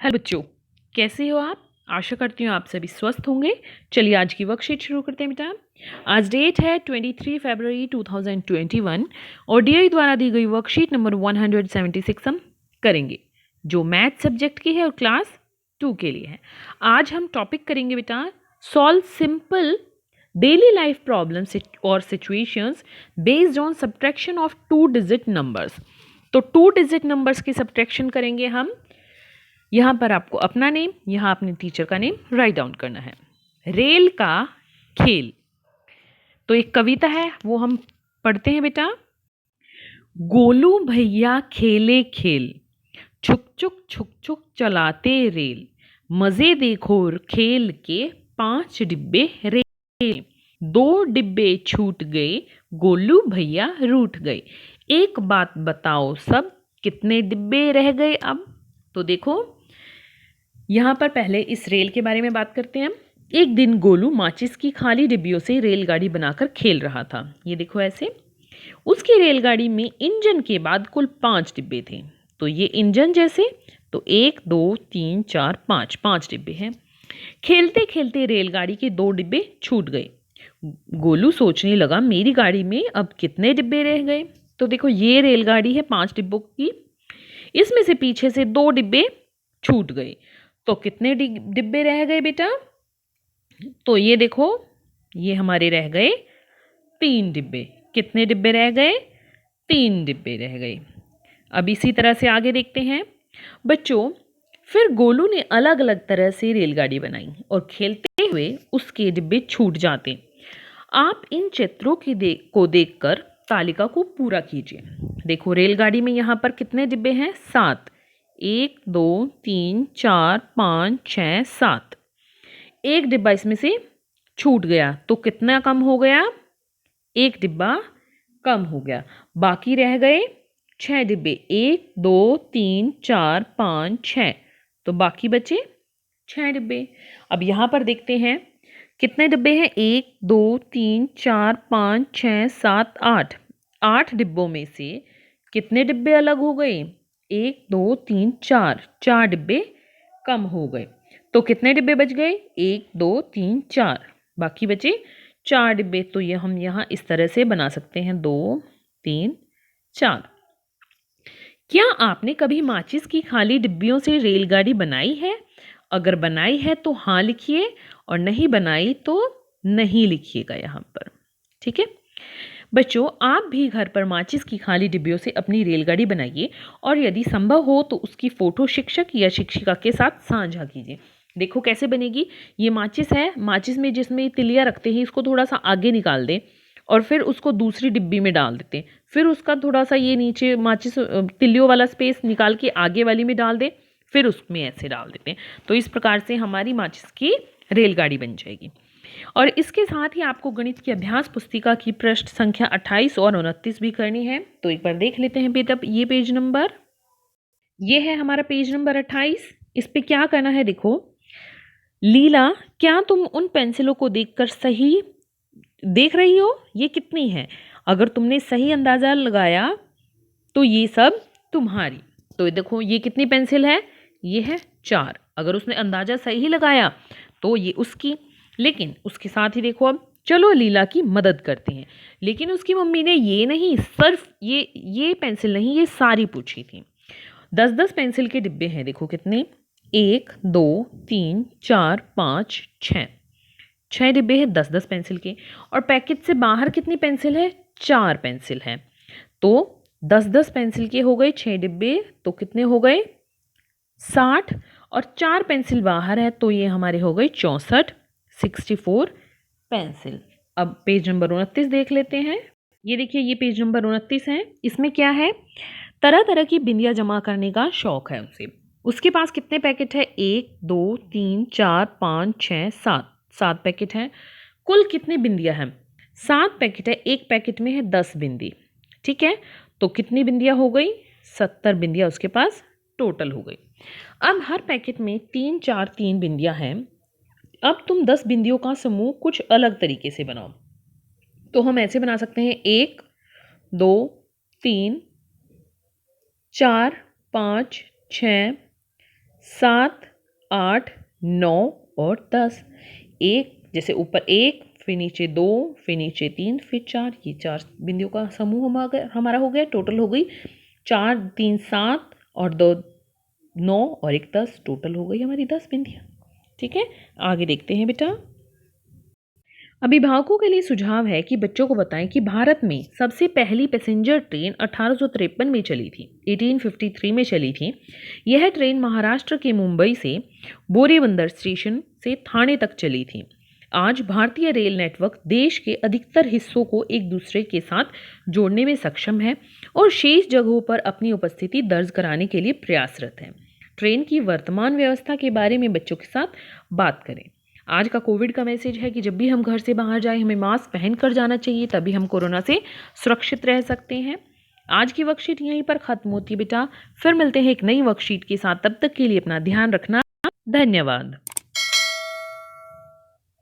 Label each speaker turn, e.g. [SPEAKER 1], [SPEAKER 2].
[SPEAKER 1] Hello बच्चों, कैसे हो आप? आशा करती हूँ आप सभी स्वस्थ होंगे। चलिए आज की वर्कशीट शुरू करते हैं बेटा। आज डेट है 23 फरवरी 2021 और डीआई द्वारा दी गई वर्कशीट नंबर 176 हम करेंगे, जो मैथ सब्जेक्ट की है और क्लास 2 के लिए है। आज हम टॉपिक करेंगे बेटा solve simple daily life problems और situations based on subtraction of 2 digit numbers. तो 2 डिजिट नंबर्स की सब्ट्रैक्शन करेंगे हम। यहाँ पर आपको अपना नेम, यहाँ अपने टीचर का नेम राइट डाउन करना है। रेल का खेल, तो एक कविता है वो हम पढ़ते हैं बेटा। गोलू भैया खेले खेल, छुक छुक चलाते रेल, मजे देखो खेल के 5 डिब्बे रेल, 2 डिब्बे छूट गए, गोलू भैया रूठ गए, एक बात बताओ सब कितने डिब्बे रह गए अब। तो देखो यहाँ पर पहले इस रेल के बारे में बात करते हैं। एक दिन गोलू माचिस की खाली डिब्बियों से रेलगाड़ी बनाकर खेल रहा था। ये देखो ऐसे। उसकी रेलगाड़ी में इंजन के बाद कुल 5 डिब्बे थे। तो ये इंजन जैसे, तो 1 2 3 4 5 5 डिब्बे हैं। खेलते खेलते रेलगाड़ी के 2 डिब्बे छूट गए। गोलू सोचने लगा मेरी गाड़ी में अब कितने डिब्बे रह गए। तो देखो ये रेलगाड़ी है 5 डिब्बों की, इसमें से पीछे से 2 डिब्बे छूट गए। तो कितने डिब्बे रह गए बेटा? तो ये देखो, ये हमारे रह गए 3 डिब्बे। कितने डिब्बे रह गए? 3 डिब्बे रह गए। अब इसी तरह से आगे देखते हैं बच्चों। फिर गोलू ने अलग अलग तरह से रेलगाड़ी बनाई और खेलते हुए उसके डिब्बे छूट जाते। आप इन चित्रों को देखकर तालिका को पूरा कीजिए। देखो रेलगाड़ी में यहाँ पर कितने डिब्बे हैं? 7। 1 2 3 4 5 6 7। एक डिब्बा इसमें से छूट गया तो कितना कम हो गया? 1 डिब्बा कम हो गया। बाकी रह गए 6 डिब्बे। 1 2 3 4 5 6। तो बाकी बचे 6 डिब्बे। अब यहाँ पर देखते हैं कितने डिब्बे हैं? 1 2 3 4 5 6 7 8। 8 डिब्बों में से कितने डिब्बे अलग हो गए? 1 2 3 4। 4 डिब्बे कम हो गए। तो कितने डिब्बे बच गए? 1 2 3 4। बाकी बचे 4 डिब्बे। तो ये हम यहाँ इस तरह से बना सकते हैं 2 3 4। क्या आपने कभी माचिस की खाली डिब्बियों से रेलगाड़ी बनाई है? अगर बनाई है तो हाँ लिखिए, और नहीं बनाई तो नहीं लिखिएगा यहाँ पर। ठीक है बच्चों, आप भी घर पर माचिस की खाली डिब्बियों से अपनी रेलगाड़ी बनाइए और यदि संभव हो तो उसकी फोटो शिक्षक या शिक्षिका के साथ साझा कीजिए। देखो कैसे बनेगी। ये माचिस है, माचिस में जिसमें तिलिया रखते हैं इसको थोड़ा सा आगे निकाल दें और फिर उसको दूसरी डिब्बी में डाल देते हैं। फिर उसका थोड़ा सा ये नीचे माचिस तिलियों वाला स्पेस निकाल के आगे वाली में डाल दें, फिर उसमें ऐसे डाल देते हैं। तो इस प्रकार से हमारी माचिस की रेलगाड़ी बन जाएगी। और इसके साथ ही आपको गणित की अभ्यास पुस्तिका की पृष्ठ संख्या 28 और 29 भी करनी है। तो एक बार देख लेते हैं बेटा, ये पेज नंबर, ये है हमारा पेज नंबर 28। इस पे क्या करना है देखो। लीला, क्या तुम उन पेंसिलों को देखकर सही देख रही हो? ये कितनी है? अगर तुमने सही अंदाजा लगाया तो ये सब तुम्हारी। तो देखो ये कितनी पेंसिल है? ये है 4। अगर उसने अंदाजा सही लगाया तो ये उसकी। लेकिन उसके साथ ही देखो, अब चलो लीला की मदद करते हैं। लेकिन उसकी मम्मी ने ये नहीं, सिर्फ ये पेंसिल नहीं, ये सारी पूछी थी। 10-10 पेंसिल के डिब्बे हैं। देखो कितने? 1 2 3 4 5 6। 6 डिब्बे हैं 10-10 पेंसिल के। और पैकेट से बाहर कितनी पेंसिल है? 4 पेंसिल है। तो 10-10 पेंसिल के हो गए 6 डिब्बे, तो कितने हो गए? 60। और 4 पेंसिल बाहर है तो ये हमारे हो गए 64, 64 पेंसिल। अब पेज नंबर 29 देख लेते हैं। ये देखिए, ये पेज नंबर 29 है। इसमें क्या है? तरह तरह की बिंदियां जमा करने का शौक है उसे। उसके पास कितने पैकेट है? 1 2 3 4 5 6 7। 7 पैकेट हैं। कुल कितनी बिंदियां हैं? 7 पैकेट है। एक पैकेट में है 10 बिंदी। ठीक है, तो कितनी बिंदियां हो गई? 70 बिंदियां उसके पास टोटल हो गई। अब हर पैकेट में 3 4 3 बिंदियां हैं। अब तुम 10 बिंदियों का समूह कुछ अलग तरीके से बनाओ। तो हम ऐसे बना सकते हैं 1 2 3 4 5 6 7, 8, 9 और 10। एक जैसे ऊपर 1, फिर नीचे 2, फिर नीचे 3, फिर 4, ये 4 बिंदियों का समूह हमारा हो गया। टोटल हो गई 4, 3, 7 और 2, 9 और 1, 10। टोटल हो गई हमारी 10 बिंदियाँ। ठीक है, आगे देखते हैं बेटा। अभिभावकों के लिए सुझाव है कि बच्चों को बताएं कि भारत में सबसे पहली पैसेंजर ट्रेन 1853 में चली थी, 1853 में चली थी। यह ट्रेन महाराष्ट्र के मुंबई से बोरीबंदर स्टेशन से ठाणे तक चली थी। आज भारतीय रेल नेटवर्क देश के अधिकतर हिस्सों को एक दूसरे के साथ जोड़ने में सक्षम है और शेष जगहों पर अपनी उपस्थिति दर्ज कराने के लिए प्रयासरत है। ट्रेन की वर्तमान व्यवस्था के बारे में बच्चों के साथ बात करें। आज का कोविड का मैसेज है कि जब भी हम घर से बाहर जाएं हमें मास्क पहन कर जाना चाहिए, तभी हम कोरोना से सुरक्षित रह सकते हैं। आज की वर्कशीट यहीं पर खत्म होती है बेटा। फिर मिलते हैं एक नई वर्कशीट के साथ, तब तक के लिए अपना ध्यान रखना। धन्यवाद।